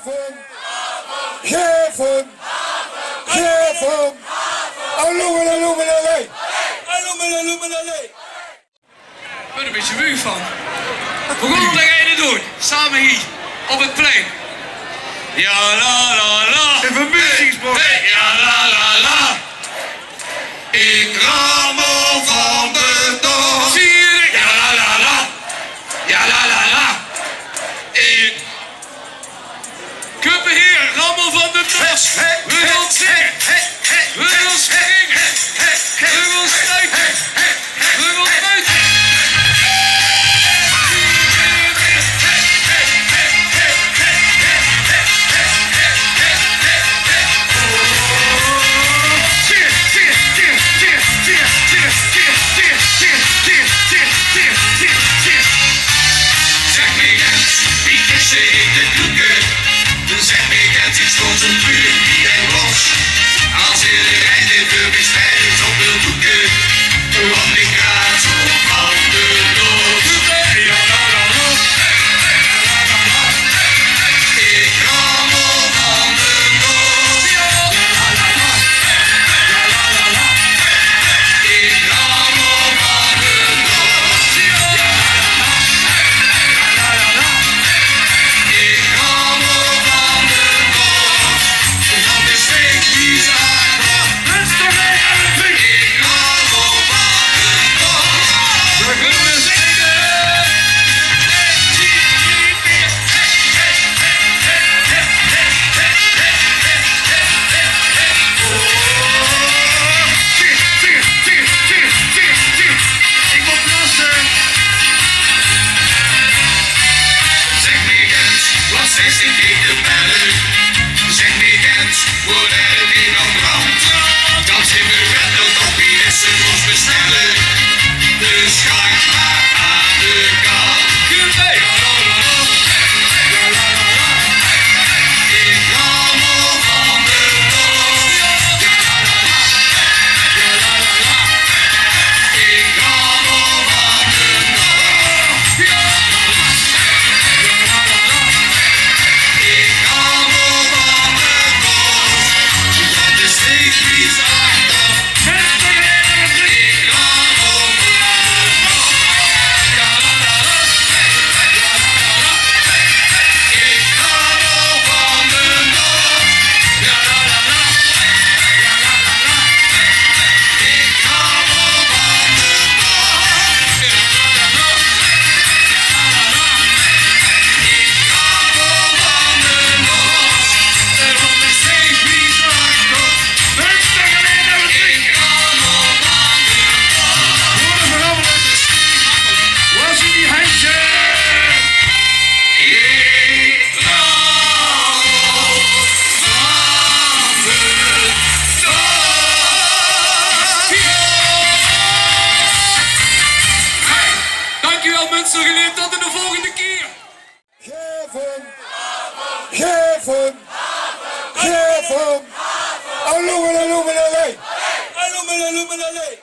Geven! Geven! Alumelalei! Alumelalei! Ik ben er een beetje muur van. We gaan het nog doen. Samen hier. Op het plein. Ja la la la. Even muzieksport. Hey, ja la la la. Ik rammel van de dag. Zie je? Ja la la la. Ja la la la. Ik... Kuppen hier. Rammel van de dag. We gaan zingen. We gaan springen. We gaan stuiten. We gaan buiten. Zeg me eens, wie is er in de koeken? Zeg me eens, ik stond een buur die en los. Als iedereen dit wil bestellen op wil doeken. Want ik raad zo van de dood. Ja, la, la, la. Ik rammel van de dood. Ja, la, la, la. Ja, la, la, la. Ik rammel van de dood. Ja, la, la, la. Ja, la, la, la. Ik rammel van de dood. Van de steek die zaak. Rustig mee aan het vuur. Ik rammel van de dood. We kunnen zingen. Ik moet plassen. Zeg me eens, wat zegt ik in de bellen? Zeg me eens, wordt er weer aan brand? Dan zien we wel nog wie ze ons bestellen. Dus ga ik maar aan de kant. Ja, la, la, la. Ja, la, la, la. Ik rammel van de dood. Ja, la, la, la. Ja, la, la, la. Ik rammel van de dood. Ja, la, la, la. Ja, la, la, la. Ik rammel van de dood. Van de steek die zacht af. Ik rammel van de dood. Ja, la, la, la. Ja, la, la, la. Ik rammel van de dood. Ja, la, la, la. Ja, la, la, la. Ik rammel van de dood. Ja, la, la, la. Ja, la, la, la. Ik rammel van de dood. En van de steek die zacht af. Ik rammel van de dood. Waar zijn die handjes? Ik rammel van de dood. Hey, dankjewel mensen, geleerd tot in de volgende keer. Geven! Geven! Geven! Alumelalei! Alumelalei!